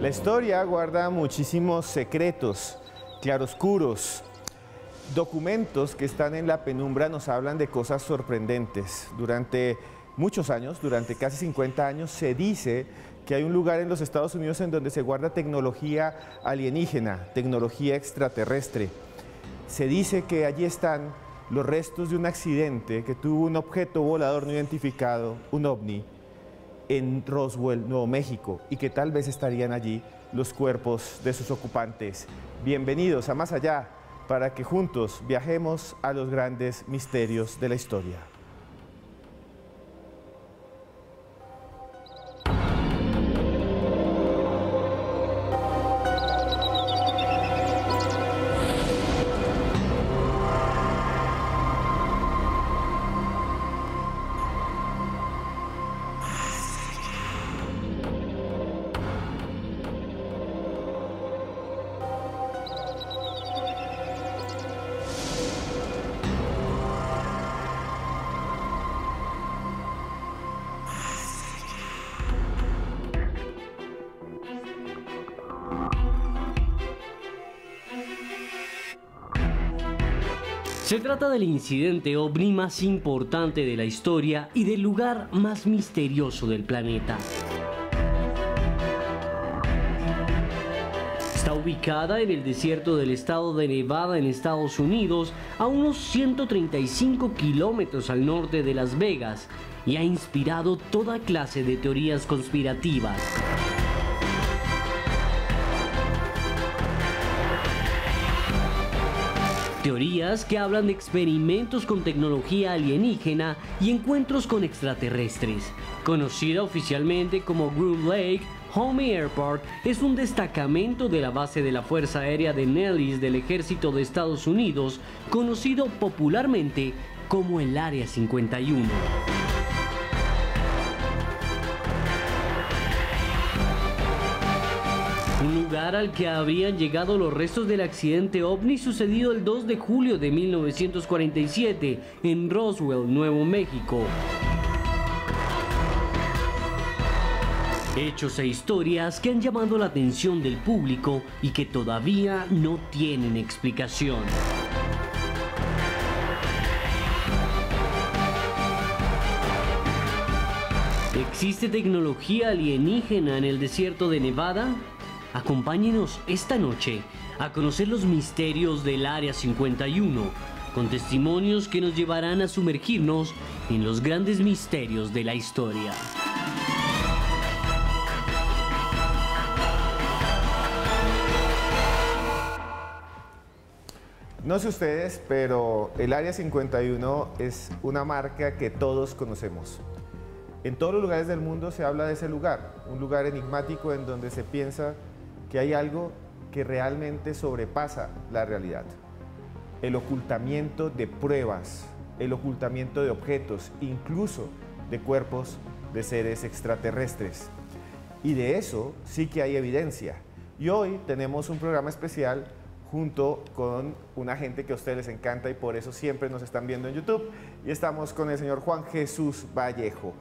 La historia guarda muchísimos secretos, claroscuros. Documentos que están en la penumbra nos hablan de cosas sorprendentes. Durante muchos años, durante casi 50 años, se dice que hay un lugar en los Estados Unidos en donde se guarda tecnología alienígena, tecnología extraterrestre. Se dice que allí están los restos de un accidente que tuvo un objeto volador no identificado, un ovni, en Roswell, Nuevo México, y que tal vez estarían allí los cuerpos de sus ocupantes. Bienvenidos a Más Allá, para que juntos viajemos a los grandes misterios de la historia. Se trata del incidente ovni más importante de la historia y del lugar más misterioso del planeta. Está ubicada en el desierto del estado de Nevada en Estados Unidos, a unos 135 kilómetros al norte de Las Vegas, y ha inspirado toda clase de teorías conspirativas. Teorías que hablan de experimentos con tecnología alienígena y encuentros con extraterrestres. Conocida oficialmente como Groom Lake, Homey Airport es un destacamento de la base de la Fuerza Aérea de Nellis del Ejército de Estados Unidos, conocido popularmente como el Área 51. Un lugar al que habrían llegado los restos del accidente ovni sucedido el 2 de julio de 1947 en Roswell, Nuevo México. Hechos e historias que han llamado la atención del público y que todavía no tienen explicación. ¿Existe tecnología alienígena en el desierto de Nevada? Acompáñenos esta noche a conocer los misterios del Área 51, con testimonios que nos llevarán a sumergirnos en los grandes misterios de la historia. No sé ustedes, pero el Área 51 es una marca que todos conocemos. En todos los lugares del mundo se habla de ese lugar, un lugar enigmático en donde se piensa que hay algo que realmente sobrepasa la realidad. El ocultamiento de pruebas, el ocultamiento de objetos, incluso de cuerpos de seres extraterrestres. Y de eso sí que hay evidencia. Y hoy tenemos un programa especial junto con una gente que a ustedes les encanta y por eso siempre nos están viendo en YouTube. Y estamos con el señor Juan Jesús Vallejo,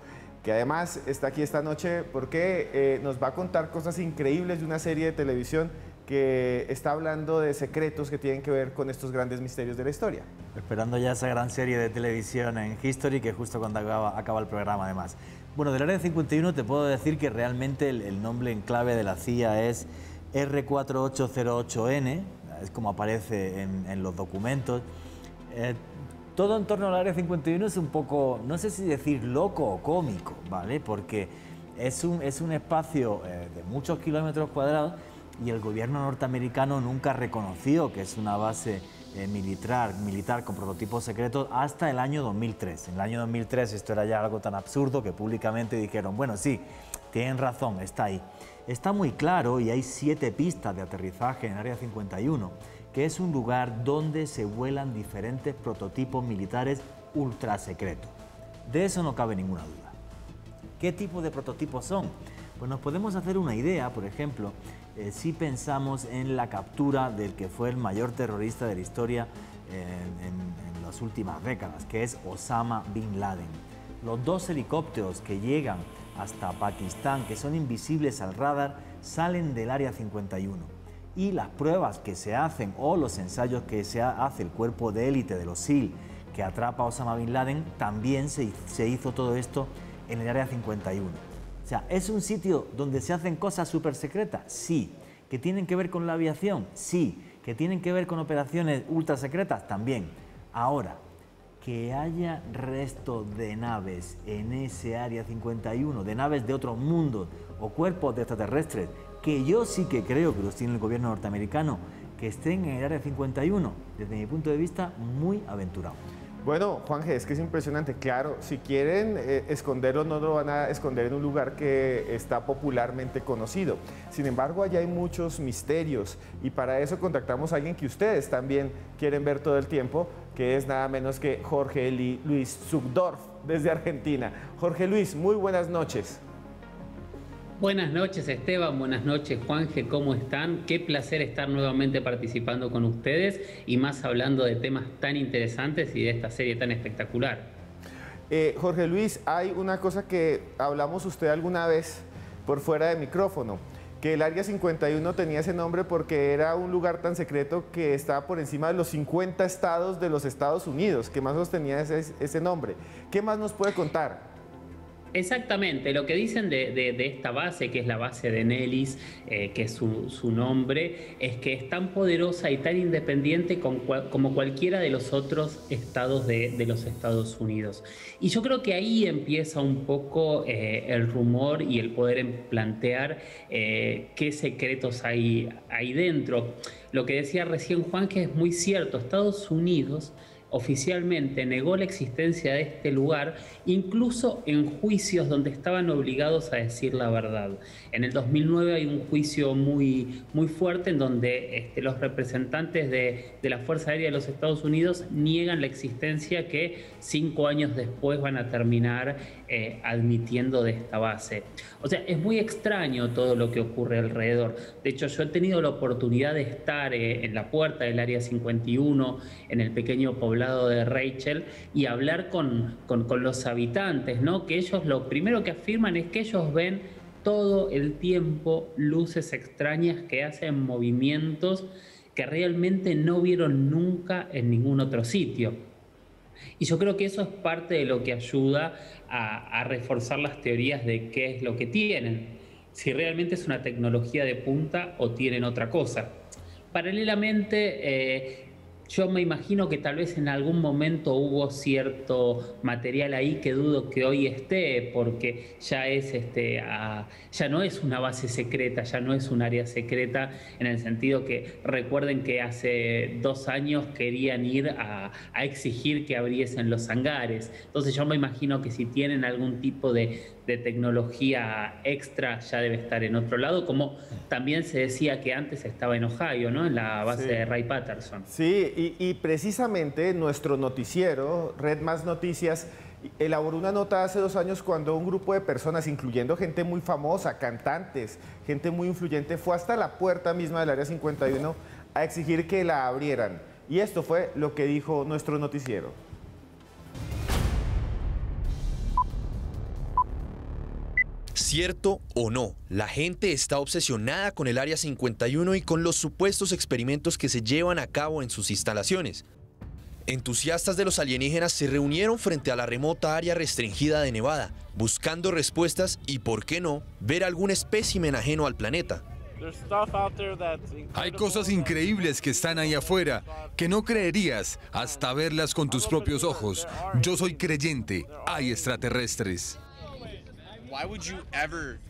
que además está aquí esta noche porque nos va a contar cosas increíbles de una serie de televisión que está hablando de secretos que tienen que ver con estos grandes misterios de la historia. Esperando ya esa gran serie de televisión en History, que justo cuando acaba el programa además. Bueno, del Área 51 te puedo decir que realmente el nombre en clave de la CIA es R4808N, es como aparece en los documentos. Todo en torno al Área 51 es un poco, no sé si decir loco o cómico, ¿vale? Porque es un espacio de muchos kilómetros cuadrados y el gobierno norteamericano nunca reconoció que es una base militar con prototipos secretos hasta el año 2003. En el año 2003 esto era ya algo tan absurdo que públicamente dijeron, bueno, sí, tienen razón, está ahí. Está muy claro y hay 7 pistas de aterrizaje en Área 51, que es un lugar donde se vuelan diferentes prototipos militares ultra secretos. De eso no cabe ninguna duda. ¿Qué tipo de prototipos son? Pues nos podemos hacer una idea, por ejemplo, si pensamos en la captura del que fue el mayor terrorista de la historia en las últimas décadas, que es Osama Bin Laden. Los 2 helicópteros que llegan hasta Pakistán, que son invisibles al radar, salen del Área 51. Y las pruebas que se hacen o los ensayos que hace el cuerpo de élite de los SEAL que atrapa a Osama Bin Laden, también se hizo todo esto en el Área 51. O sea, ¿es un sitio donde se hacen cosas súper secretas? Sí. ¿Que tienen que ver con la aviación? Sí. ¿Que tienen que ver con operaciones ultra secretas? También. Ahora, que haya restos de naves en ese Área 51, de naves de otros mundos o cuerpos de extraterrestres, que yo sí que creo que los tiene el gobierno norteamericano, que estén en el Área 51, desde mi punto de vista, muy aventurado. Bueno, Juanje, es que es impresionante. Claro, si quieren esconderlo, no lo van a esconder en un lugar que está popularmente conocido. Sin embargo, allá hay muchos misterios y para eso contactamos a alguien que ustedes también quieren ver todo el tiempo, que es nada menos que Jorge Luis Zugdorf, desde Argentina. Jorge Luis, muy buenas noches. Buenas noches, Esteban. Buenas noches, Juanje. ¿Cómo están? Qué placer estar nuevamente participando con ustedes y más hablando de temas tan interesantes y de esta serie tan espectacular. Jorge Luis, hay una cosa que hablamos usted alguna vez por fuera de micrófono, que el Área 51 tenía ese nombre porque era un lugar tan secreto que estaba por encima de los 50 estados de los Estados Unidos, que más o menos tenía ese nombre. ¿Qué más nos puede contar? Exactamente, lo que dicen de esta base, que es la base de Nellis, que es su nombre, es que es tan poderosa y tan independiente como cualquiera de los otros estados de los Estados Unidos. Y yo creo que ahí empieza un poco el rumor y el poder plantear qué secretos hay dentro. Lo que decía recién Juan, que es muy cierto, Estados Unidos oficialmente negó la existencia de este lugar, incluso en juicios donde estaban obligados a decir la verdad. En el 2009 hay un juicio muy fuerte en donde los representantes de la Fuerza Aérea de los Estados Unidos niegan la existencia que 5 años después van a terminar admitiendo de esta base. O sea, es muy extraño todo lo que ocurre alrededor. De hecho, yo he tenido la oportunidad de estar en la puerta del Área 51, en el pequeño poblado de Rachel, y hablar con los habitantes, ¿no? Que ellos lo primero que afirman es que ellos ven todo el tiempo luces extrañas que hacen movimientos que realmente no vieron nunca en ningún otro sitio. Y yo creo que eso es parte de lo que ayuda a reforzar las teorías de qué es lo que tienen, si realmente es una tecnología de punta o tienen otra cosa. Paralelamente, yo me imagino que tal vez en algún momento hubo cierto material ahí que dudo que hoy esté, porque ya ya no es una base secreta, ya no es un área secreta, en el sentido que recuerden que hace 2 años querían ir a exigir que abriesen los hangares. Entonces yo me imagino que si tienen algún tipo de tecnología extra ya debe estar en otro lado, como también se decía que antes estaba en Ohio, ¿no? En la base de Ray Patterson. Sí, y precisamente nuestro noticiero, Red Más Noticias, elaboró una nota hace 2 años cuando un grupo de personas, incluyendo gente muy famosa, cantantes, gente muy influyente, fue hasta la puerta misma del Área 51 a exigir que la abrieran. Y esto fue lo que dijo nuestro noticiero. Cierto o no, la gente está obsesionada con el Área 51 y con los supuestos experimentos que se llevan a cabo en sus instalaciones. Entusiastas de los alienígenas se reunieron frente a la remota área restringida de Nevada, buscando respuestas y, por qué no, ver algún espécimen ajeno al planeta. Hay cosas increíbles que están ahí afuera, que no creerías hasta verlas con tus propios ojos. Yo soy creyente, hay extraterrestres.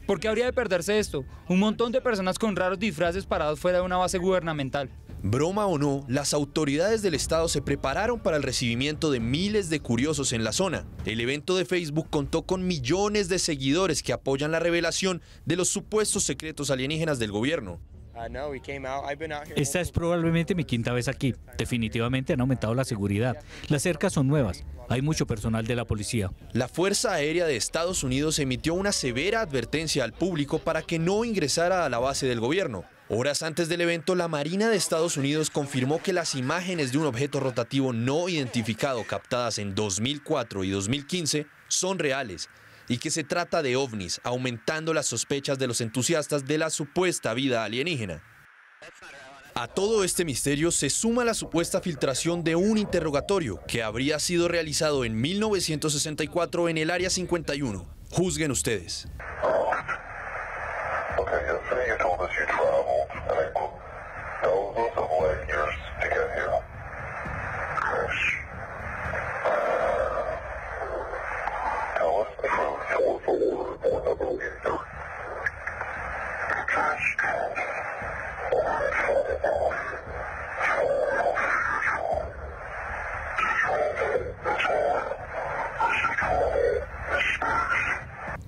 ¿Por qué habría de perderse esto? Un montón de personas con raros disfraces parados fuera de una base gubernamental. Broma o no, las autoridades del estado se prepararon para el recibimiento de miles de curiosos en la zona. El evento de Facebook contó con millones de seguidores que apoyan la revelación de los supuestos secretos alienígenas del gobierno. Esta es probablemente mi 5ª vez aquí. Definitivamente han aumentado la seguridad. Las cercas son nuevas. Hay mucho personal de la policía. La Fuerza Aérea de Estados Unidos emitió una severa advertencia al público para que no ingresara a la base del gobierno. Horas antes del evento, la Marina de Estados Unidos confirmó que las imágenes de un objeto rotativo no identificado captadas en 2004 y 2015 son reales y que se trata de ovnis, aumentando las sospechas de los entusiastas de la supuesta vida alienígena. A todo este misterio se suma la supuesta filtración de un interrogatorio que habría sido realizado en 1964 en el Área 51. Juzguen ustedes.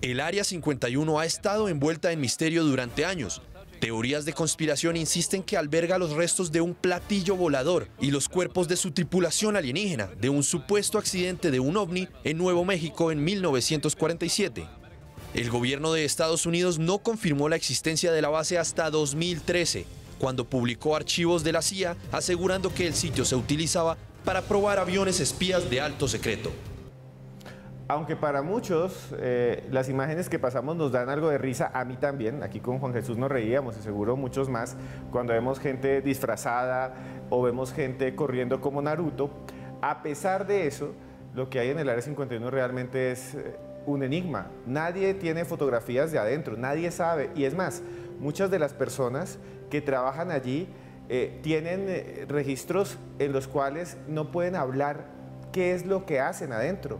El Área 51 ha estado envuelta en misterio durante años. Teorías de conspiración insisten que alberga los restos de un platillo volador y los cuerpos de su tripulación alienígena de un supuesto accidente de un ovni en Nuevo México en 1947. El gobierno de Estados Unidos no confirmó la existencia de la base hasta 2013, cuando publicó archivos de la CIA asegurando que el sitio se utilizaba para probar aviones espías de alto secreto. Aunque para muchos las imágenes que pasamos nos dan algo de risa, a mí también, aquí con Juan Jesús nos reíamos y seguro muchos más, cuando vemos gente disfrazada o vemos gente corriendo como Naruto. A pesar de eso, lo que hay en el Área 51 realmente es un enigma. Nadie tiene fotografías de adentro, nadie sabe, y es más, muchas de las personas que trabajan allí tienen registros en los cuales no pueden hablar qué es lo que hacen adentro.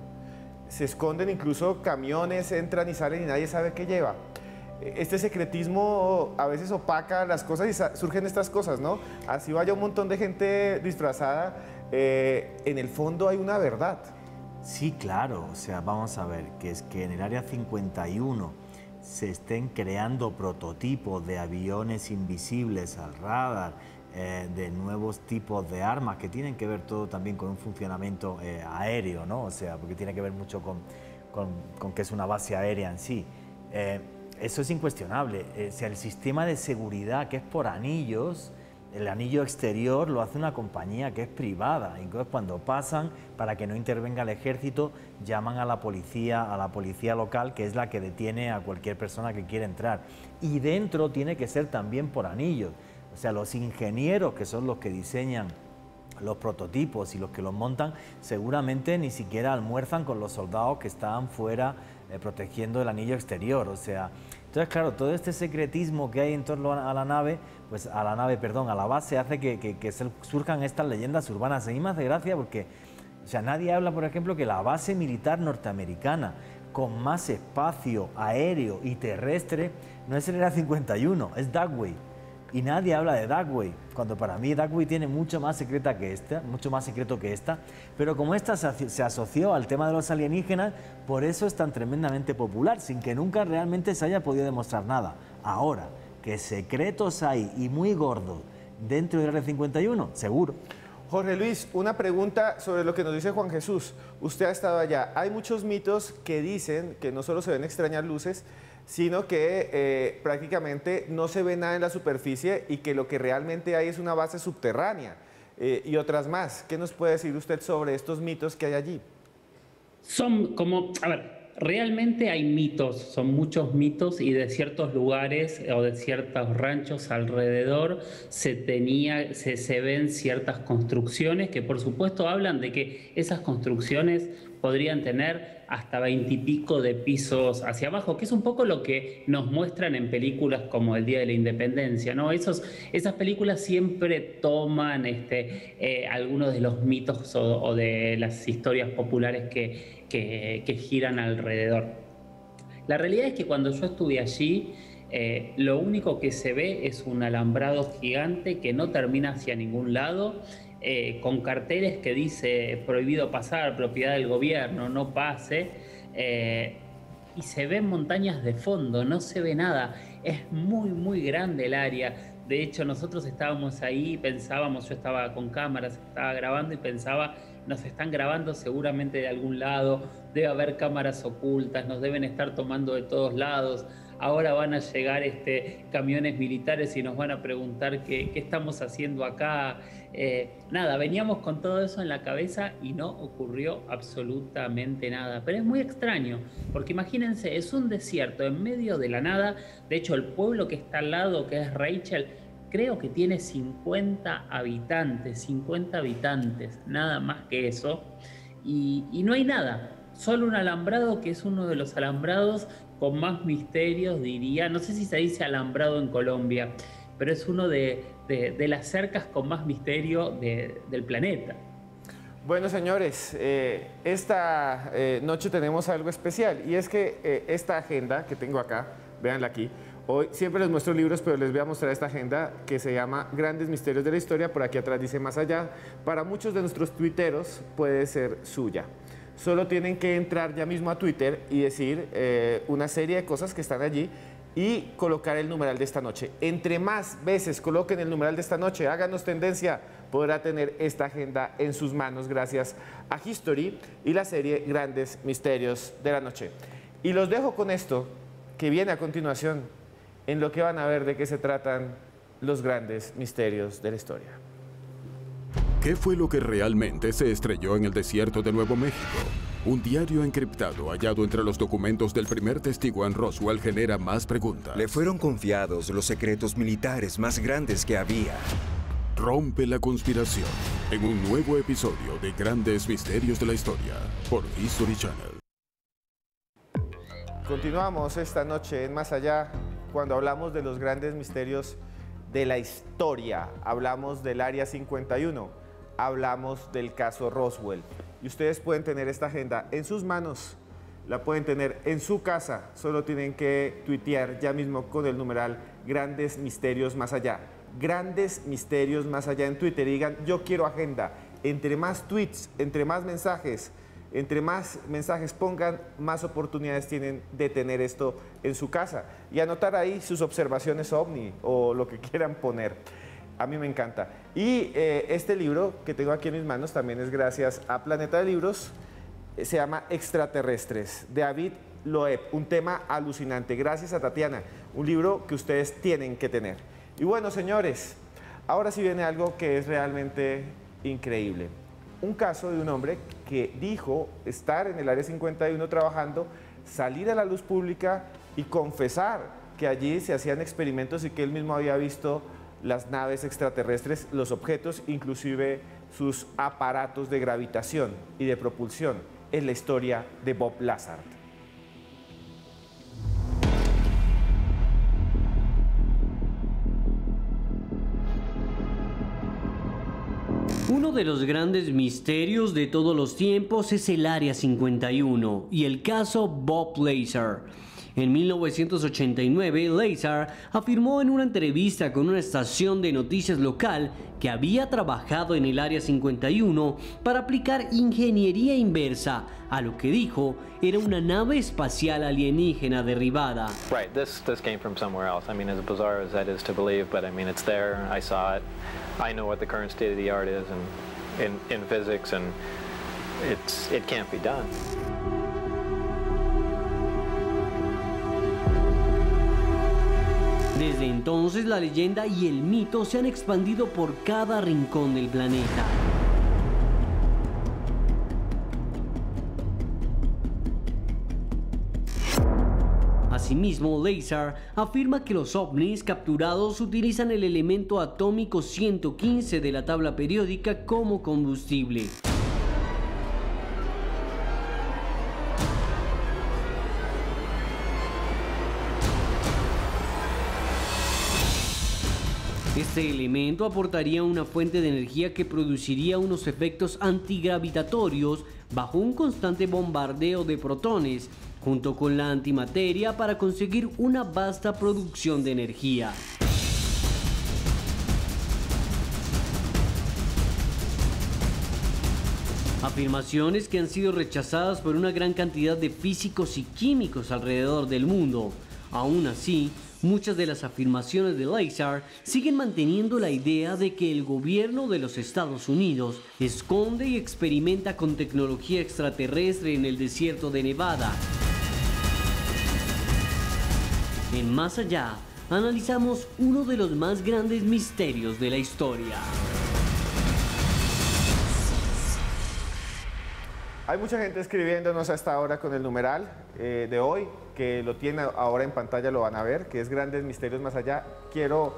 Se esconden incluso camiones, entran y salen y nadie sabe qué lleva. Este secretismo a veces opaca las cosas y surgen estas cosas, ¿no? Así vaya un montón de gente disfrazada, en el fondo hay una verdad. Sí, claro, o sea, vamos a ver, que es que en el Área 51 se estén creando prototipos de aviones invisibles al radar, de nuevos tipos de armas que tienen que ver todo también con un funcionamiento aéreo, ¿no? O sea, porque tiene que ver mucho con que es una base aérea en sí. Eso es incuestionable. O sea, el sistema de seguridad que es por anillos, el anillo exterior lo hace una compañía que es privada. Entonces, cuando pasan, para que no intervenga el ejército, llaman a la policía local, que es la que detiene a cualquier persona que quiera entrar. Y dentro tiene que ser también por anillos. O sea, los ingenieros, que son los que diseñan los prototipos y los que los montan, seguramente ni siquiera almuerzan con los soldados que están fuera protegiendo el anillo exterior. O sea, entonces, claro, todo este secretismo que hay en torno a la nave, pues a la base, hace que surjan estas leyendas urbanas. A mí me hace gracia porque, o sea, nadie habla, por ejemplo, que la base militar norteamericana con más espacio aéreo y terrestre no es el Área 51, es Dugway. Y nadie habla de Dugway, cuando para mí Dugway tiene mucho más secreto que esta, pero como esta se asoció al tema de los alienígenas, por eso es tan tremendamente popular, sin que nunca realmente se haya podido demostrar nada. Ahora, que secretos hay y muy gordos dentro del Área 51, seguro. Jorge Luis, una pregunta sobre lo que nos dice Juan Jesús. Usted ha estado allá. Hay muchos mitos que dicen que no solo se ven extrañas luces, sino que prácticamente no se ve nada en la superficie y que lo que realmente hay es una base subterránea y otras más. ¿Qué nos puede decir usted sobre estos mitos que hay allí? Son como, a ver, realmente hay mitos, son muchos mitos, y de ciertos lugares o de ciertos ranchos alrededor se ven ciertas construcciones que por supuesto hablan de que esas construcciones podrían tener hasta 20 y pico de pisos hacia abajo, que es un poco lo que nos muestran en películas como El Día de la Independencia, ¿no? Esas películas siempre toman algunos de los mitos o de las historias populares que giran alrededor. La realidad es que cuando yo estuve allí, lo único que se ve es un alambrado gigante que no termina hacia ningún lado, con carteles que dice prohibido pasar, propiedad del gobierno, no pase, y se ven montañas de fondo, no se ve nada. Es muy, muy grande el área. De hecho, nosotros estábamos ahí, pensábamos, yo estaba con cámaras, estaba grabando y pensaba, nos están grabando seguramente de algún lado, debe haber cámaras ocultas, nos deben estar tomando de todos lados. ahora van a llegar camiones militares y nos van a preguntar qué estamos haciendo acá. Nada, veníamos con todo eso en la cabeza y no ocurrió absolutamente nada. Pero es muy extraño, porque imagínense, es un desierto en medio de la nada. De hecho, el pueblo que está al lado, que es Rachel, creo que tiene 50 habitantes, nada más que eso. Y no hay nada, solo un alambrado que es uno de los alambrados con más misterios, diría. No sé si se dice alambrado en Colombia, pero es uno de las cercas con más misterio del planeta. Bueno, señores, esta noche tenemos algo especial, y es que esta agenda que tengo acá, véanla aquí, hoy siempre les muestro libros, pero les voy a mostrar esta agenda que se llama Grandes Misterios de la Historia. Por aquí atrás dice Más Allá. Para muchos de nuestros tuiteros puede ser suya. Solo tienen que entrar ya mismo a Twitter y decir una serie de cosas que están allí y colocar el numeral de esta noche. Entre más veces coloquen el numeral de esta noche, háganos tendencia, podrá tener esta agenda en sus manos gracias a History y la serie Grandes Misterios de la Noche. Y los dejo con esto que viene a continuación, en lo que van a ver de qué se tratan los grandes misterios de la historia. ¿Qué fue lo que realmente se estrelló en el desierto de Nuevo México? Un diario encriptado hallado entre los documentos del primer testigo en Roswell genera más preguntas. Le fueron confiados los secretos militares más grandes que había. Rompe la conspiración en un nuevo episodio de Grandes Misterios de la Historia por History Channel. Continuamos esta noche en Más Allá cuando hablamos de los grandes misterios de la historia. Hablamos del Área 51, hablamos del caso Roswell. Y ustedes pueden tener esta agenda en sus manos, la pueden tener en su casa. Solo tienen que tuitear ya mismo con el numeral Grandes Misterios Más Allá. Grandes Misterios Más Allá en Twitter y digan, yo quiero agenda. Entre más tweets, entre más mensajes pongan, más oportunidades tienen de tener esto en su casa y anotar ahí sus observaciones ovni o lo que quieran poner. A mí me encanta. Y este libro que tengo aquí en mis manos también es gracias a Planeta de Libros. Se llama Extraterrestres, de David Loeb. Un tema alucinante. Gracias a Tatiana. Un libro que ustedes tienen que tener. Y bueno, señores, ahora sí viene algo que es realmente increíble. Un caso de un hombre que dijo estar en el Área 51 trabajando, salir a la luz pública y confesar que allí se hacían experimentos y que él mismo había visto las naves extraterrestres, los objetos, inclusive sus aparatos de gravitación y de propulsión. Es la historia de Bob Lazar. Uno de los grandes misterios de todos los tiempos es el Área 51 y el caso Bob Lazar. En 1989, Lazar afirmó en una entrevista con una estación de noticias local que había trabajado en el Área 51 para aplicar ingeniería inversa a lo que dijo era una nave espacial alienígena derribada. Right, this came from somewhere else. I mean, as bizarre as that is to believe, but I mean, it's there. I saw it. I know what the current state of the art is in physics, and it can't be done. Desde entonces la leyenda y el mito se han expandido por cada rincón del planeta. Asimismo, Lazar afirma que los ovnis capturados utilizan el elemento atómico 115 de la tabla periódica como combustible. Este elemento aportaría una fuente de energía que produciría unos efectos antigravitatorios bajo un constante bombardeo de protones, junto con la antimateria para conseguir una vasta producción de energía. Afirmaciones que han sido rechazadas por una gran cantidad de físicos y químicos alrededor del mundo. Aún así, muchas de las afirmaciones de Lazar siguen manteniendo la idea de que el gobierno de los Estados Unidos esconde y experimenta con tecnología extraterrestre en el desierto de Nevada. En Más Allá, analizamos uno de los más grandes misterios de la historia. Hay mucha gente escribiéndonos hasta ahora con el numeral de hoy, que lo tiene ahora en pantalla, lo van a ver, que es Grandes Misterios Más Allá. Quiero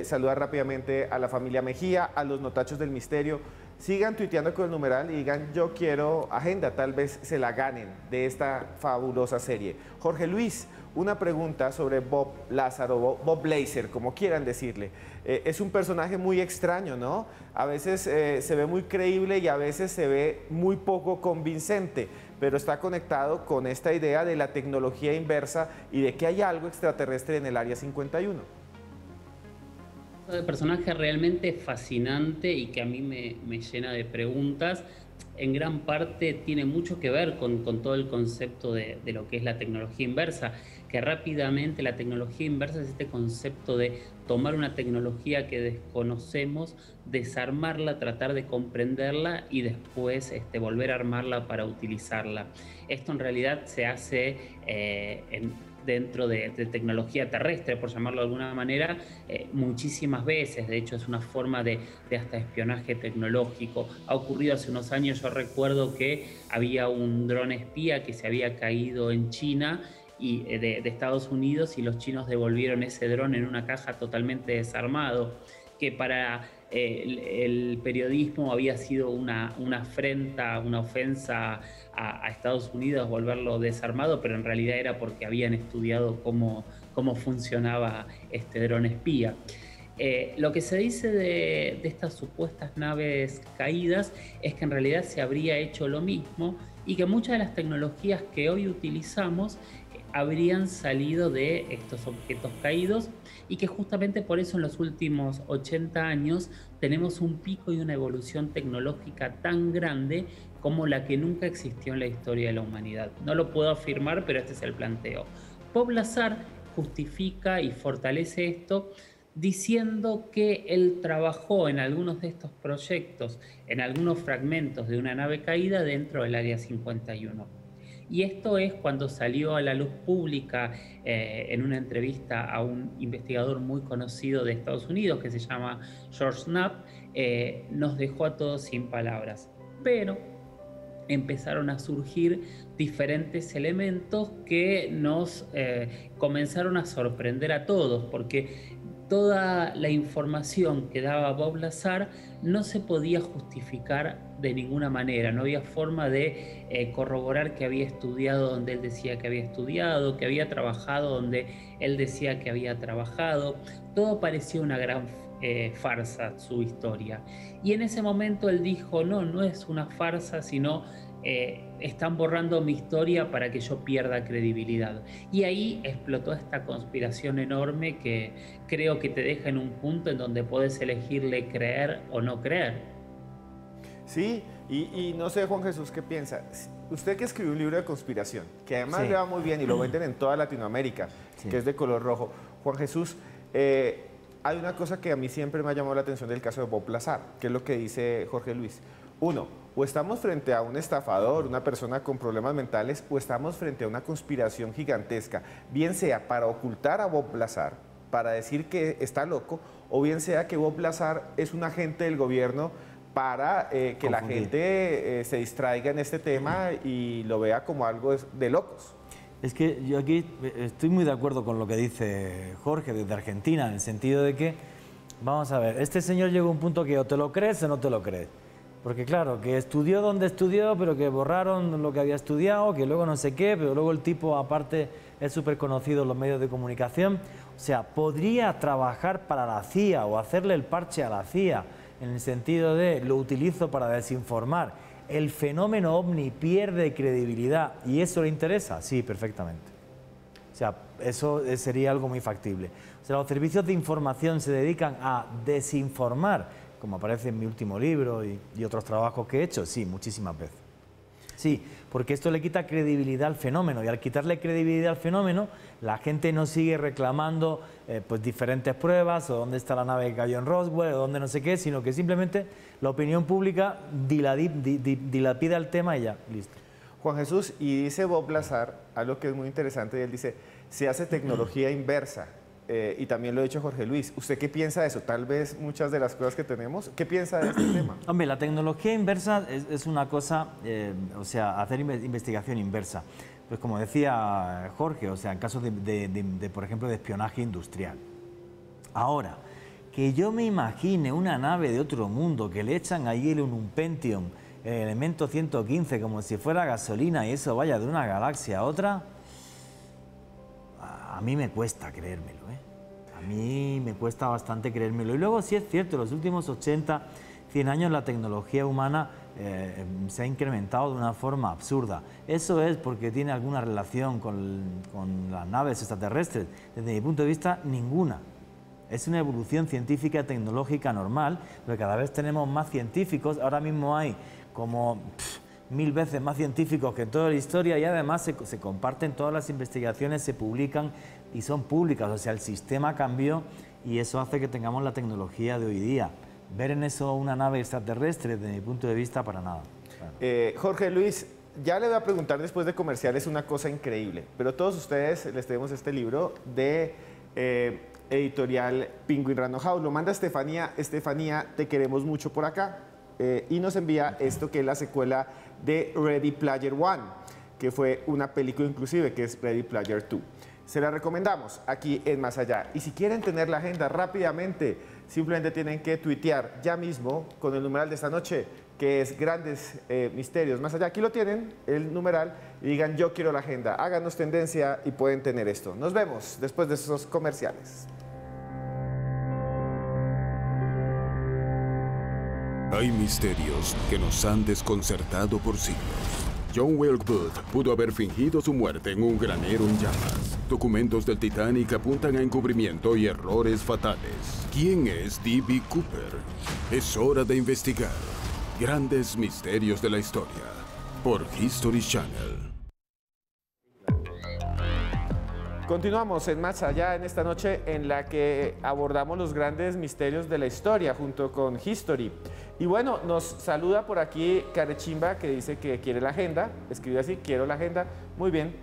saludar rápidamente a la familia Mejía, a los notachos del misterio. Sigan tuiteando con el numeral y digan, yo quiero agenda, tal vez se la ganen de esta fabulosa serie. Jorge Luis, una pregunta sobre Bob Lázaro, Bob Lazar, como quieran decirle. Es un personaje muy extraño, ¿no? A veces se ve muy creíble y a veces se ve muy poco convincente, pero está conectado con esta idea de la tecnología inversa y de que hay algo extraterrestre en el Área 51. Un personaje realmente fascinante y que a mí me llena de preguntas. En gran parte tiene mucho que ver con todo el concepto de lo que es la tecnología inversa, que rápidamente la tecnología inversa es este concepto de tomar una tecnología que desconocemos, desarmarla, tratar de comprenderla y después volver a armarla para utilizarla. Esto en realidad se hace dentro de tecnología terrestre, por llamarlo de alguna manera, muchísimas veces. De hecho, es una forma de hasta espionaje tecnológico. Ha ocurrido hace unos años, yo recuerdo que había un dron espía que se había caído en China y de Estados Unidos, y los chinos devolvieron ese dron en una caja totalmente desarmado, que para el periodismo había sido una afrenta, una ofensa a Estados Unidos volverlo desarmado, pero en realidad era porque habían estudiado cómo funcionaba este dron espía. Lo que se dice de estas supuestas naves caídas es que en realidad se habría hecho lo mismo y que muchas de las tecnologías que hoy utilizamos habrían salido de estos objetos caídos y que justamente por eso en los últimos 80 años tenemos un pico y una evolución tecnológica tan grande como la que nunca existió en la historia de la humanidad. No lo puedo afirmar, pero este es el planteo. Bob Lazar justifica y fortalece esto diciendo que él trabajó en algunos de estos proyectos, en algunos fragmentos de una nave caída dentro del Área 51. Y esto es cuando salió a la luz pública en una entrevista a un investigador muy conocido de Estados Unidos que se llama George Knapp, nos dejó a todos sin palabras. Pero empezaron a surgir diferentes elementos que nos comenzaron a sorprender a todos, porque toda la información que daba Bob Lazar no se podía justificar de ninguna manera. No había forma de corroborar que había estudiado donde él decía que había estudiado, que había trabajado donde él decía que había trabajado. Todo parecía una gran farsa, su historia. Y en ese momento él dijo, no es una farsa, sino están borrando mi historia para que yo pierda credibilidad. Y ahí explotó esta conspiración enorme que creo que te deja en un punto en donde puedes elegirle creer o no creer. Sí, y no sé, Juan Jesús, ¿qué piensa? Usted que escribió un libro de conspiración, que además le va muy bien y lo venden en toda Latinoamérica, que es de color rojo. Juan Jesús, hay una cosa que a mí siempre me ha llamado la atención del caso de Bob Lazar, que es lo que dice Jorge Luis. Uno, o estamos frente a un estafador, una persona con problemas mentales, o estamos frente a una conspiración gigantesca, bien sea para ocultar a Bob Lazar, para decir que está loco, o bien sea que Bob Lazar es un agente del gobierno para que la gente se distraiga en este tema y lo vea como algo de locos. Es que yo aquí estoy muy de acuerdo con lo que dice Jorge desde Argentina, en el sentido de que, vamos a ver, este señor llegó a un punto que o te lo crees o no te lo crees. Porque claro, que estudió donde estudió, pero que borraron lo que había estudiado, que luego no sé qué, pero luego el tipo aparte es súper conocido en los medios de comunicación. O sea, podría trabajar para la CIA o hacerle el parche a la CIA, en el sentido de lo utilizo para desinformar. ¿El fenómeno ovni pierde credibilidad y eso le interesa? Sí, perfectamente. O sea, eso sería algo muy factible. O sea, los servicios de información se dedican a desinformar, como aparece en mi último libro y otros trabajos que he hecho, sí, muchísimas veces. Sí, porque esto le quita credibilidad al fenómeno y al quitarle credibilidad al fenómeno, la gente no sigue reclamando pues diferentes pruebas o dónde está la nave que cayó en Roswell o dónde no sé qué, sino que simplemente la opinión pública dilapida el tema y ya, listo. Juan Jesús, y dice Bob Lazar algo que es muy interesante, y él dice se hace tecnología inversa. Y también lo ha dicho Jorge Luis. ¿Usted qué piensa de eso? Tal vez muchas de las cosas que tenemos. ¿Qué piensa de este tema? Hombre, la tecnología inversa es una cosa, o sea, hacer investigación inversa. Pues como decía Jorge, o sea, en casos por ejemplo, de espionaje industrial. Ahora, que yo me imagine una nave de otro mundo que le echan ahí en un Pentium, el elemento 115, como si fuera gasolina y eso vaya de una galaxia a otra, a mí me cuesta creérmelo, ¿eh? A mí me cuesta bastante creérmelo. Y luego sí es cierto, en los últimos 80, 100 años la tecnología humana se ha incrementado de una forma absurda. Eso es porque tiene alguna relación con las naves extraterrestres. Desde mi punto de vista, ninguna. Es una evolución científica y tecnológica normal, pero cada vez tenemos más científicos. Ahora mismo hay como 1000 veces más científicos que en toda la historia y además se comparten todas las investigaciones, se publican y son públicas. O sea, el sistema cambió y eso hace que tengamos la tecnología de hoy día. Ver en eso una nave extraterrestre, desde mi punto de vista, para nada. Jorge Luis, ya le voy a preguntar después de comerciales una cosa increíble, pero todos ustedes les tenemos este libro de editorial Penguin Random House. Lo manda Estefanía. Estefanía, te queremos mucho por acá. Y nos envía esto que es la secuela de Ready Player One, que fue una película inclusive, que es Ready Player 2. Se la recomendamos aquí en Más Allá. Y si quieren tener la agenda rápidamente, simplemente tienen que tuitear ya mismo con el numeral de esta noche, que es Grandes Misterios Más Allá. Aquí lo tienen, el numeral, y digan yo quiero la agenda. Háganos tendencia y pueden tener esto. Nos vemos después de esos comerciales. Hay misterios que nos han desconcertado por siglos. John Wilkes Booth pudo haber fingido su muerte en un granero en llamas. Documentos del Titanic apuntan a encubrimiento y errores fatales. ¿Quién es D.B. Cooper? Es hora de investigar. Grandes misterios de la historia. Por History Channel. Continuamos en Más Allá en esta noche en la que abordamos los grandes misterios de la historia junto con History. Y bueno, nos saluda por aquí Carechimba, que dice que quiere la agenda. Escribe así, quiero la agenda. Muy bien.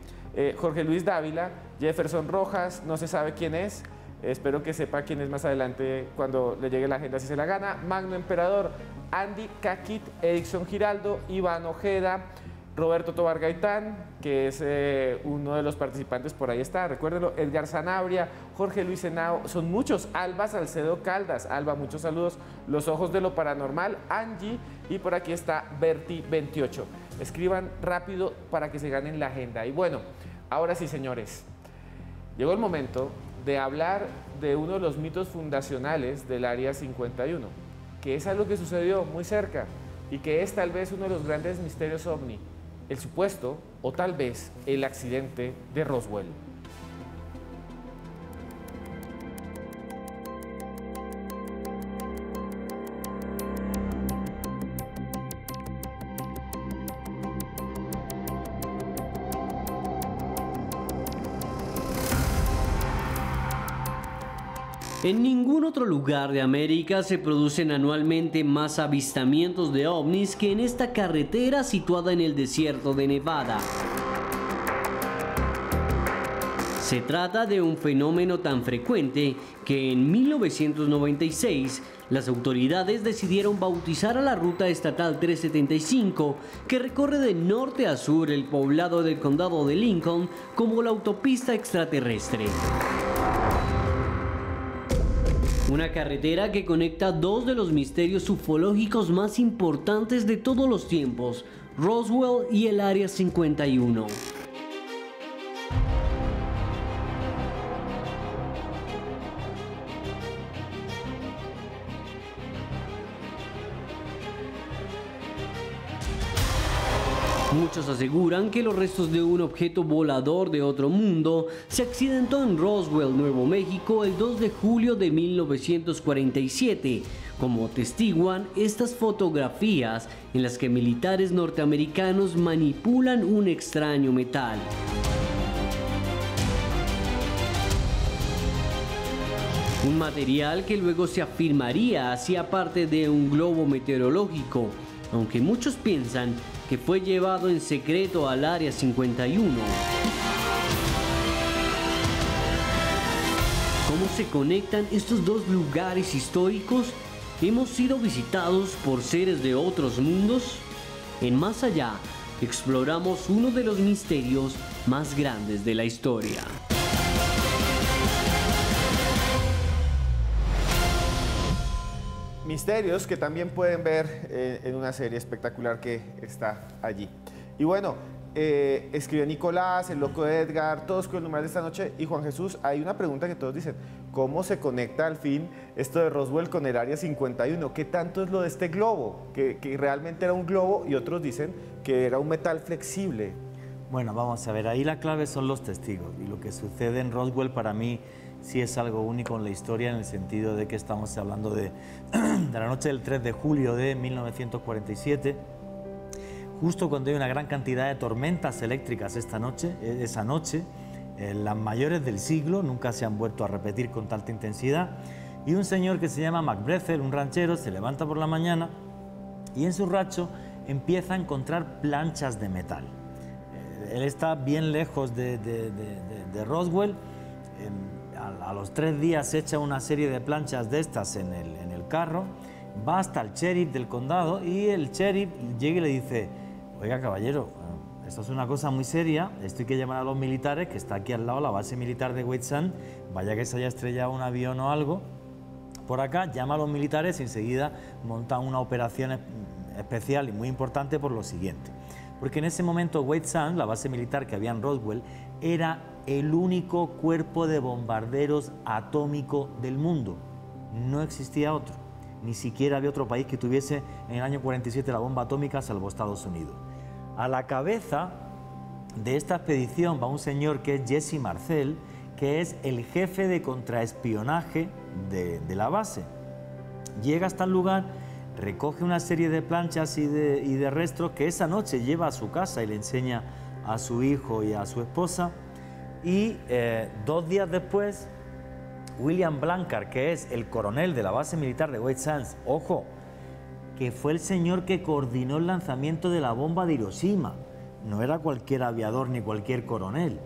Jorge Luis Dávila, Jefferson Rojas, no se sabe quién es. Espero que sepa quién es más adelante cuando le llegue la agenda, si se la gana. Magno Emperador, Andy Kakit, Edison Giraldo, Iván Ojeda, Roberto Tobar Gaitán, que es uno de los participantes, por ahí está, recuérdenlo, Edgar Sanabria, Jorge Luis Henao, son muchos, Alba Salcedo Caldas, Alba, muchos saludos, Los Ojos de lo Paranormal, Angie, y por aquí está Berti28. Escriban rápido para que se ganen la agenda. Y bueno, ahora sí, señores, llegó el momento de hablar de uno de los mitos fundacionales del Área 51, que es algo que sucedió muy cerca y que es tal vez uno de los grandes misterios ovni, el supuesto o tal vez el accidente de Roswell. En ningún otro lugar de América se producen anualmente más avistamientos de ovnis que en esta carretera situada en el desierto de Nevada. Se trata de un fenómeno tan frecuente que en 1996 las autoridades decidieron bautizar a la ruta estatal 375 que recorre de norte a sur el poblado del condado de Lincoln como la autopista extraterrestre. Una carretera que conecta dos de los misterios ufológicos más importantes de todos los tiempos, Roswell y el Área 51. Muchos aseguran que los restos de un objeto volador de otro mundo se accidentó en Roswell, Nuevo México, el 2 de julio de 1947, como atestiguan estas fotografías en las que militares norteamericanos manipulan un extraño metal. Un material que luego se afirmaría hacía parte de un globo meteorológico, aunque muchos piensan que fue llevado en secreto al Área 51. se conectan estos dos lugares históricos? ¿Hemos sido visitados por seres de otros mundos? En Más Allá, exploramos uno de los misterios más grandes de la historia. Misterios que también pueden ver en una serie espectacular que está allí. Y bueno, escribió Nicolás, el loco de Edgar, todos con el numeral de esta noche. Y Juan Jesús, hay una pregunta que todos dicen: ¿cómo se conecta al fin esto de Roswell con el Área 51? ¿Qué tanto es lo de este globo? Que realmente era un globo, y otros dicen que era un metal flexible. Bueno, vamos a ver, ahí la clave son los testigos. Y lo que sucede en Roswell para mí sí es algo único en la historia, en el sentido de que estamos hablando de la noche del 3 de julio de 1947, justo cuando hay una gran cantidad de tormentas eléctricas esa noche, las mayores del siglo, nunca se han vuelto a repetir con tanta intensidad, y un señor que se llama McBrethel, un ranchero, se levanta por la mañana y en su rancho empieza a encontrar planchas de metal. Él está bien lejos de Roswell. A los 3 días echa una serie de planchas de estas en el carro, va hasta el sheriff del condado y el sheriff llega y le dice: oiga, caballero, esto es una cosa muy seria, esto hay que llamar a los militares, que está aquí al lado la base militar de White Sands, vaya que se haya estrellado un avión o algo por acá, llama a los militares y enseguida montan una operación especial y muy importante por lo siguiente. Porque en ese momento White Sands, la base militar que había en Roswell, era el único cuerpo de bombarderos atómico del mundo. No existía otro. Ni siquiera había otro país que tuviese en el año 47 la bomba atómica, salvo Estados Unidos. A la cabeza de esta expedición va un señor que es Jesse Marcel, que es el jefe de contraespionaje de la base. Llega hasta el lugar, recoge una serie de planchas y de restos que esa noche lleva a su casa y le enseña a su hijo y a su esposa. Y 2 días después, William Blanchard, que es el coronel de la base militar de White Sands, ojo, que fue el señor que coordinó el lanzamiento de la bomba de Hiroshima, no era cualquier aviador ni cualquier coronel.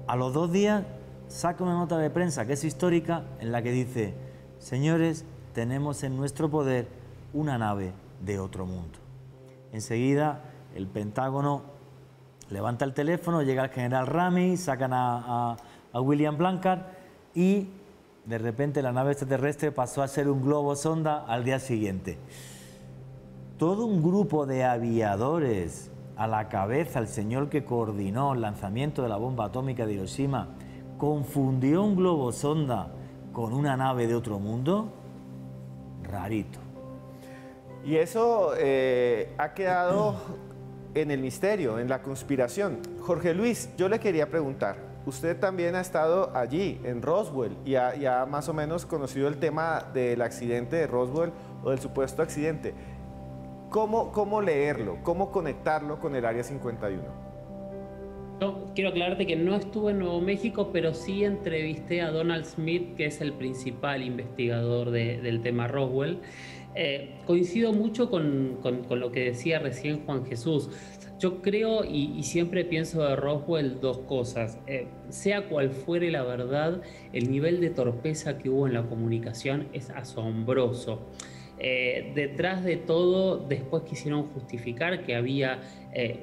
A los 2 días saca una nota de prensa que es histórica, en la que dice: señores, tenemos en nuestro poder una nave de otro mundo. Enseguida el Pentágono levanta el teléfono, llega el general Ramey, sacan a William Blanchard y de repente la nave extraterrestre pasó a ser un globo sonda al día siguiente. Todo un grupo de aviadores, a la cabeza el señor que coordinó el lanzamiento de la bomba atómica de Hiroshima, confundió un globo sonda con una nave de otro mundo. Rarito. Y eso ha quedado en el misterio, en la conspiración. Jorge Luis, yo le quería preguntar, usted también ha estado allí, en Roswell, y ha más o menos conocido el tema del accidente de Roswell o del supuesto accidente. ¿Cómo leerlo? ¿Cómo conectarlo con el Área 51? Yo quiero aclararte que no estuve en Nuevo México, pero sí entrevisté a Donald Smith, que es el principal investigador del tema Roswell. Coincido mucho con lo que decía recién Juan Jesús. Yo creo y siempre pienso de Roswell 2 cosas. Sea cual fuere la verdad, el nivel de torpeza que hubo en la comunicación es asombroso. Detrás de todo, después quisieron justificar que había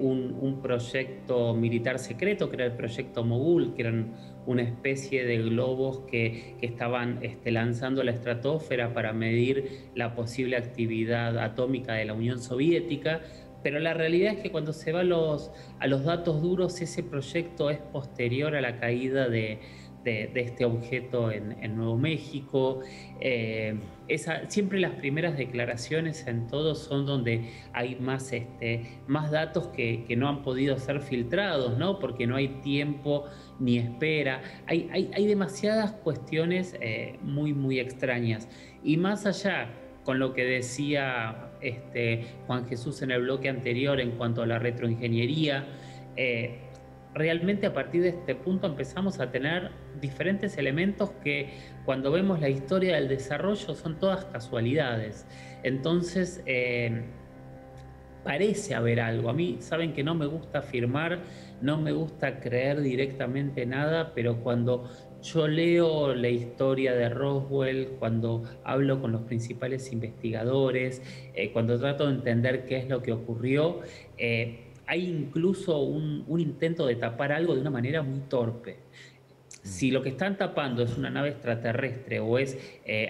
un proyecto militar secreto, que era el proyecto Mogul, que eran una especie de globos que estaban lanzando a la estratosfera para medir la posible actividad atómica de la Unión Soviética. Pero la realidad es que cuando se va a los datos duros, ese proyecto es posterior a la caída de este objeto en Nuevo México. Siempre las primeras declaraciones en todo son donde hay más datos que no han podido ser filtrados, ¿no? Porque no hay tiempo ni espera. Hay demasiadas cuestiones muy, muy extrañas. Y más allá, con lo que decía Juan Jesús en el bloque anterior en cuanto a la retroingeniería, realmente a partir de este punto empezamos a tener diferentes elementos que cuando vemos la historia del desarrollo son todas casualidades. Entonces parece haber algo. A mí saben que no me gusta afirmar, no me gusta creer directamente nada, pero cuando yo leo la historia de Roswell, cuando hablo con los principales investigadores, cuando trato de entender qué es lo que ocurrió, hay incluso un intento de tapar algo de una manera muy torpe. Si lo que están tapando es una nave extraterrestre o es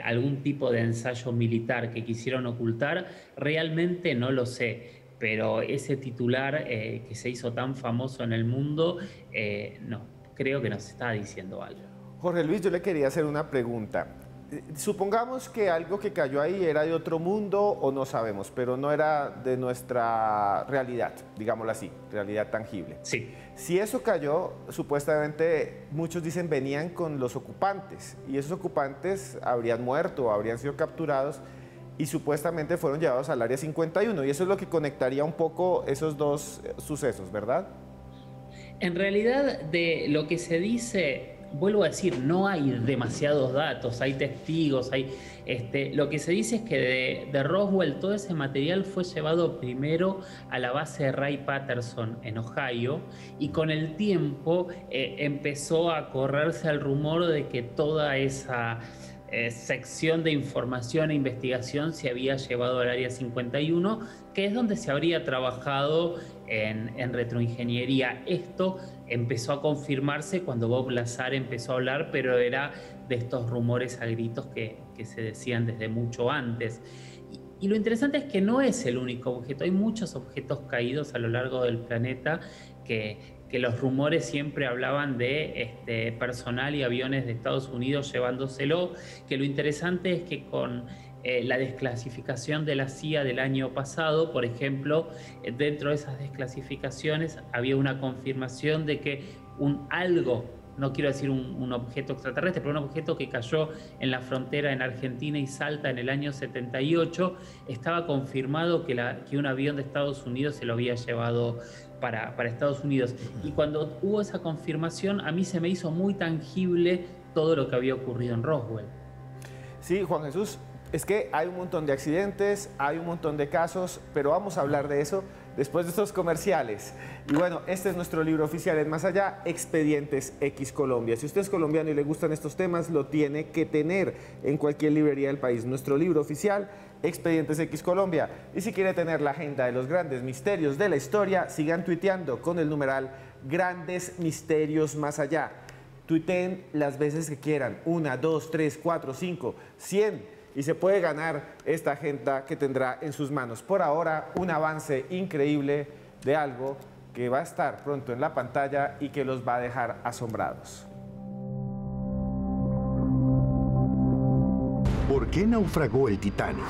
algún tipo de ensayo militar que quisieron ocultar, realmente no lo sé. Pero ese titular que se hizo tan famoso en el mundo, no, creo que nos está diciendo algo. Jorge Luis, yo le quería hacer una pregunta. Supongamos que algo que cayó ahí era de otro mundo o no sabemos, pero no era de nuestra realidad, digámoslo así, realidad tangible. Sí. Si eso cayó, supuestamente muchos dicen venían con los ocupantes y esos ocupantes habrían muerto o habrían sido capturados y supuestamente fueron llevados al Área 51 y eso es lo que conectaría un poco esos dos sucesos, ¿verdad? En realidad, de lo que se dice, vuelvo a decir, no hay demasiados datos, hay testigos, lo que se dice es que de Roswell todo ese material fue llevado primero a la base de Wright-Patterson en Ohio y con el tiempo empezó a correrse el rumor de que toda esa sección de información e investigación se había llevado al Área 51, que es donde se habría trabajado en retroingeniería. Esto empezó a confirmarse cuando Bob Lazar empezó a hablar, pero era de estos rumores a gritos que se decían desde mucho antes. Y lo interesante es que no es el único objeto, hay muchos objetos caídos a lo largo del planeta que los rumores siempre hablaban de personal y aviones de Estados Unidos llevándoselo, que lo interesante es que con la desclasificación de la CIA del año pasado, por ejemplo, dentro de esas desclasificaciones había una confirmación de que algo, no quiero decir un objeto extraterrestre, pero un objeto que cayó en la frontera en Argentina y Salta en el año 78, estaba confirmado que un avión de Estados Unidos se lo había llevado para Estados Unidos. Y cuando hubo esa confirmación, a mí se me hizo muy tangible todo lo que había ocurrido en Roswell. Sí, Juan Jesús, es que hay un montón de accidentes, hay un montón de casos, pero vamos a hablar de eso después de estos comerciales. Y bueno, este es nuestro libro oficial en Más Allá, Expedientes X Colombia. Si usted es colombiano y le gustan estos temas, lo tiene que tener en cualquier librería del país. Nuestro libro oficial, Expedientes X Colombia. Y si quiere tener la agenda de los grandes misterios de la historia, sigan tuiteando con el numeral Grandes Misterios Más Allá. Tuiteen las veces que quieran, 1, 2, 3, 4, 5, 100, y se puede ganar esta agenda que tendrá en sus manos. Por ahora, un avance increíble de algo que va a estar pronto en la pantalla y que los va a dejar asombrados. ¿Por qué naufragó el Titanic?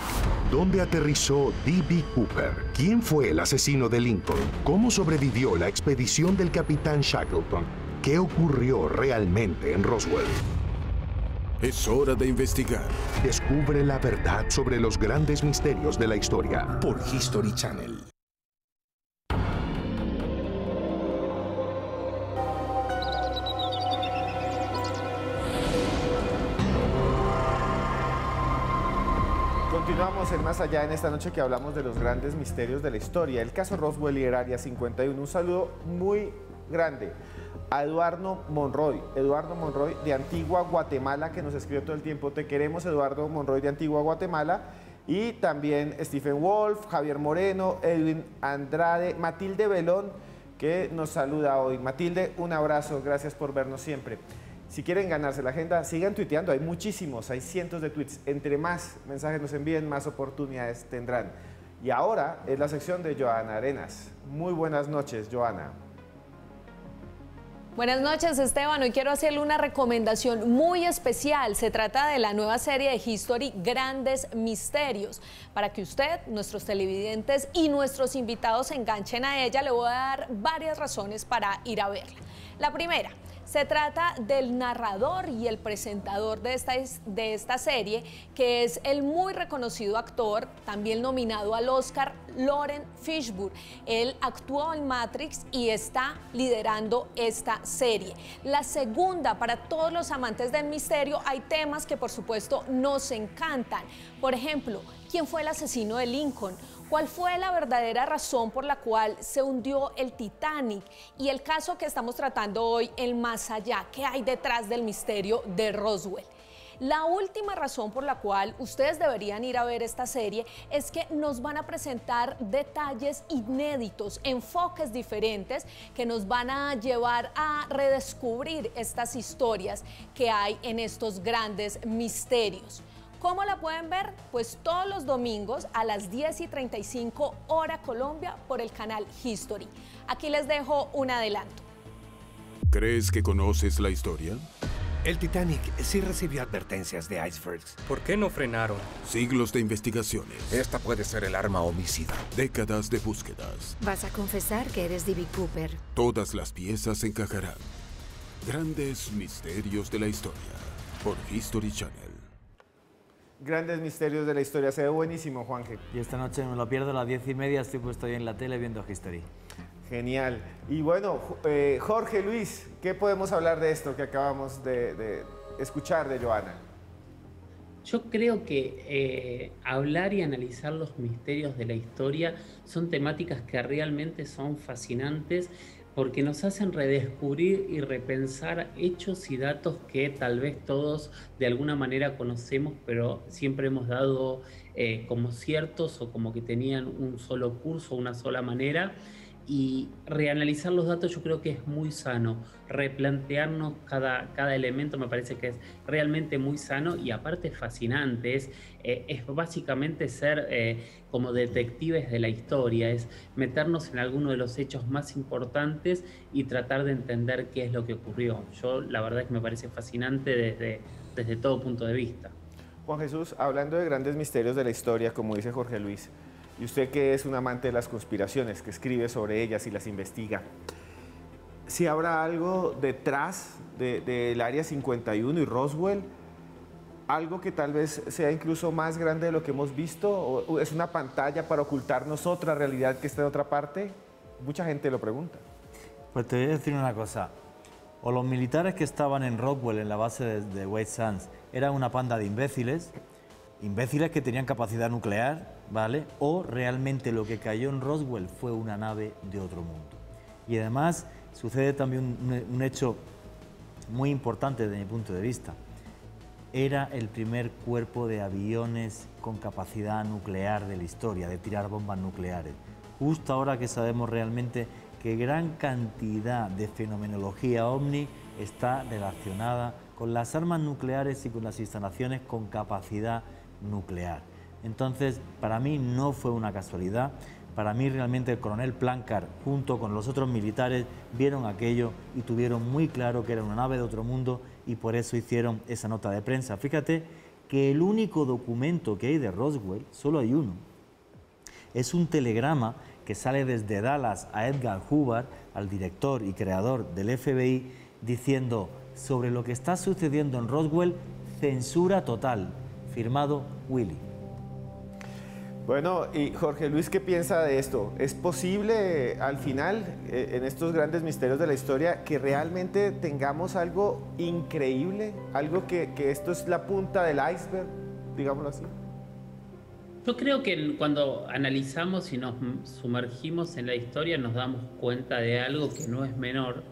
¿Dónde aterrizó D.B. Cooper? ¿Quién fue el asesino de Lincoln? ¿Cómo sobrevivió la expedición del capitán Shackleton? ¿Qué ocurrió realmente en Roswell? Es hora de investigar. Descubre la verdad sobre los grandes misterios de la historia por History Channel. Continuamos en Más Allá en esta noche que hablamos de los grandes misterios de la historia. El caso Roswell y el Área 51. Un saludo muy grande a Eduardo Monroy de Antigua Guatemala, que nos escribe todo el tiempo. Te queremos, Eduardo Monroy de Antigua Guatemala. Y también Stephen Wolf, Javier Moreno, Edwin Andrade, Matilde Belón, que nos saluda hoy. Matilde, un abrazo, gracias por vernos siempre. Si quieren ganarse la agenda, sigan tuiteando, hay muchísimos, hay cientos de tweets. Entre más mensajes nos envíen, más oportunidades tendrán. Y ahora es la sección de Joana Arenas. Muy buenas noches, Joana. Buenas noches, Esteban. Hoy quiero hacerle una recomendación muy especial. Se trata de la nueva serie de History Grandes Misterios. Para que usted, nuestros televidentes y nuestros invitados se enganchen a ella, le voy a dar varias razones para ir a verla. La primera, se trata del narrador y el presentador de esta serie, que es el muy reconocido actor, también nominado al Oscar, Laurence Fishburne. Él actuó en Matrix y está liderando esta serie. La segunda, para todos los amantes del misterio, hay temas que por supuesto nos encantan. Por ejemplo, ¿quién fue el asesino de Lincoln? ¿Cuál fue la verdadera razón por la cual se hundió el Titanic? Y el caso que estamos tratando hoy, el más allá, ¿qué hay detrás del misterio de Roswell? La última razón por la cual ustedes deberían ir a ver esta serie es que nos van a presentar detalles inéditos, enfoques diferentes que nos van a llevar a redescubrir estas historias que hay en estos grandes misterios. ¿Cómo la pueden ver? Pues todos los domingos a las 10:35 hora Colombia por el canal History. Aquí les dejo un adelanto. ¿Crees que conoces la historia? El Titanic sí recibió advertencias de icebergs. ¿Por qué no frenaron? Siglos de investigaciones. Esta puede ser el arma homicida. Décadas de búsquedas. Vas a confesar que eres D.B. Cooper. Todas las piezas encajarán. Grandes misterios de la historia. Por History Channel. Grandes misterios de la historia. Se ve buenísimo, Juanje. Y esta noche me lo pierdo a las 10:30. Estoy puesto ahí en la tele viendo History. Genial. Y bueno, Jorge Luis, ¿qué podemos hablar de esto que acabamos de escuchar de Joana? Yo creo que hablar y analizar los misterios de la historia son temáticas que realmente son fascinantes porque nos hacen redescubrir y repensar hechos y datos que tal vez todos de alguna manera conocemos, pero siempre hemos dado como ciertos o como que tenían un solo curso, una sola manera. Y reanalizar los datos yo creo que es muy sano, replantearnos cada elemento me parece que es realmente muy sano y aparte fascinante, es básicamente ser como detectives de la historia, es meternos en alguno de los hechos más importantes y tratar de entender qué es lo que ocurrió. Yo la verdad es que me parece fascinante desde todo punto de vista. Juan Jesús, hablando de grandes misterios de la historia, como dice Jorge Luis, y usted que es un amante de las conspiraciones, que escribe sobre ellas y las investiga, ¿si habrá algo detrás del Área 51 y Roswell? ¿Algo que tal vez sea incluso más grande de lo que hemos visto? ¿O es una pantalla para ocultarnos otra realidad que está en otra parte? Mucha gente lo pregunta. Pues te voy a decir una cosa. O los militares que estaban en Roswell, en la base de White Sands, eran una panda de imbéciles que tenían capacidad nuclear, ¿vale? O realmente lo que cayó en Roswell fue una nave de otro mundo. Y además sucede también un hecho muy importante desde mi punto de vista. Era el primer cuerpo de aviones con capacidad nuclear de la historia, de tirar bombas nucleares. Justo ahora que sabemos realmente que gran cantidad de fenomenología ovni está relacionada con las armas nucleares y con las instalaciones con capacidad nuclear. Entonces, para mí no fue una casualidad. Para mí realmente el coronel Plancard, junto con los otros militares, vieron aquello y tuvieron muy claro que era una nave de otro mundo y por eso hicieron esa nota de prensa. Fíjate que el único documento que hay de Roswell, solo hay uno, es un telegrama que sale desde Dallas a Edgar Hoover, al director y creador del FBI, diciendo sobre lo que está sucediendo en Roswell, censura total, firmado Willy. Bueno, y Jorge Luis, ¿qué piensa de esto? ¿Es posible al final, en estos grandes misterios de la historia, que realmente tengamos algo increíble? Algo que esto es la punta del iceberg, digámoslo así. Yo creo que cuando analizamos y nos sumergimos en la historia nos damos cuenta de algo que no es menor,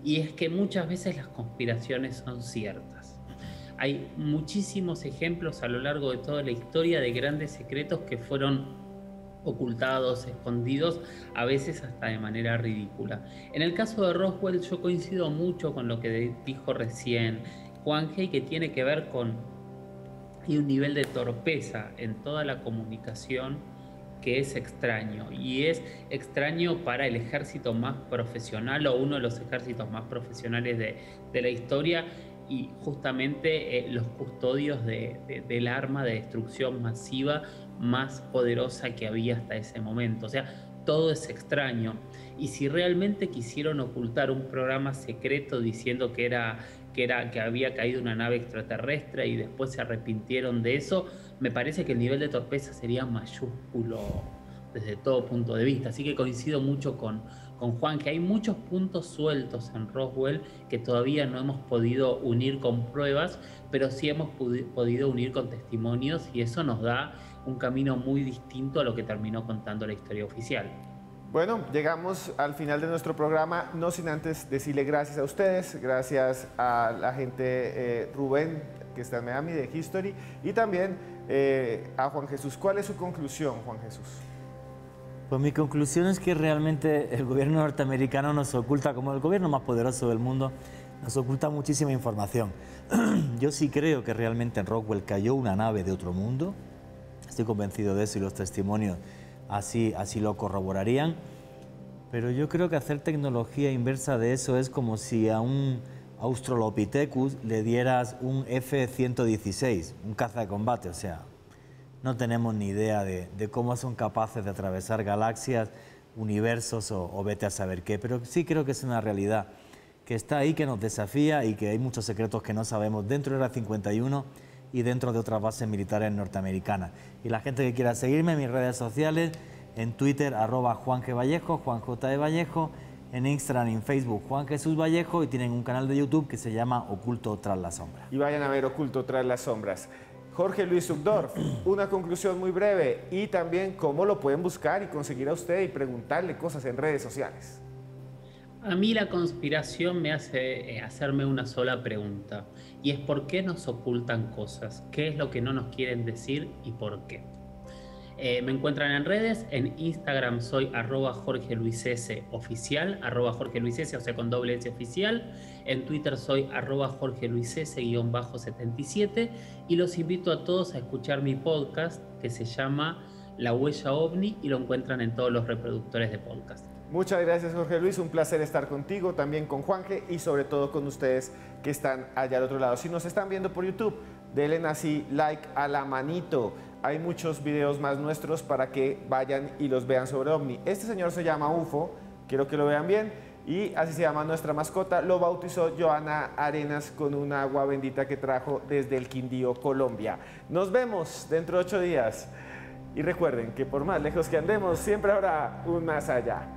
y es que muchas veces las conspiraciones son ciertas. Hay muchísimos ejemplos a lo largo de toda la historia de grandes secretos que fueron ocultados, escondidos, a veces hasta de manera ridícula. En el caso de Roswell yo coincido mucho con lo que dijo recién Juanje, que tiene que ver con un nivel de torpeza en toda la comunicación que es extraño, y es extraño para el ejército más profesional o uno de los ejércitos más profesionales de la historia, y justamente los custodios del arma de destrucción masiva más poderosa que había hasta ese momento. O sea, todo es extraño. Y si realmente quisieron ocultar un programa secreto diciendo que había caído una nave extraterrestre y después se arrepintieron de eso, me parece que el nivel de torpeza sería mayúsculo desde todo punto de vista. Así que coincido mucho con Juan, que hay muchos puntos sueltos en Roswell que todavía no hemos podido unir con pruebas, pero sí hemos podido unir con testimonios, y eso nos da un camino muy distinto a lo que terminó contando la historia oficial. Bueno, llegamos al final de nuestro programa, no sin antes decirle gracias a ustedes, gracias a la gente Rubén, que está en Miami, de History, y también a Juan Jesús. ¿Cuál es su conclusión, Juan Jesús? Pues mi conclusión es que realmente el gobierno norteamericano nos oculta, como el gobierno más poderoso del mundo, nos oculta muchísima información. Yo sí creo que realmente en Roswell cayó una nave de otro mundo, estoy convencido de eso y los testimonios así lo corroborarían, pero yo creo que hacer tecnología inversa de eso es como si a un Australopithecus le dieras un F-116, un caza de combate, o sea, no tenemos ni idea de cómo son capaces de atravesar galaxias, universos o vete a saber qué, pero sí creo que es una realidad que está ahí, que nos desafía y que hay muchos secretos que no sabemos dentro de la 51 y dentro de otras bases militares norteamericanas. Y la gente que quiera seguirme en mis redes sociales, en Twitter, @JuanGVallejo, Juan J. Vallejo, en Instagram y en Facebook, Juan Jesús Vallejo, y tienen un canal de YouTube que se llama Oculto tras la sombra. Y vayan a ver Oculto tras las sombras. Jorge Luis Uchtdorf, una conclusión muy breve y también cómo lo pueden buscar y conseguir a usted y preguntarle cosas en redes sociales. A mí la conspiración me hace hacerme una sola pregunta, y es ¿por qué nos ocultan cosas? ¿Qué es lo que no nos quieren decir y por qué? Me encuentran en redes, en Instagram soy @JorgeLuisS oficial, @JorgeLuisS, o sea con doble S oficial. En Twitter soy @JorgeLuisS_77, y los invito a todos a escuchar mi podcast que se llama La Huella OVNI, y lo encuentran en todos los reproductores de podcast. Muchas gracias, Jorge Luis, un placer estar contigo, también con Juanje y sobre todo con ustedes que están allá al otro lado. Si nos están viendo por YouTube, denle así like a la manito. Hay muchos videos más nuestros para que vayan y los vean sobre OVNI. Este señor se llama UFO, quiero que lo vean bien, y así se llama nuestra mascota. Lo bautizó Joana Arenas con un agua bendita que trajo desde el Quindío, Colombia. Nos vemos dentro de 8 días. Y recuerden que por más lejos que andemos, siempre habrá un más allá.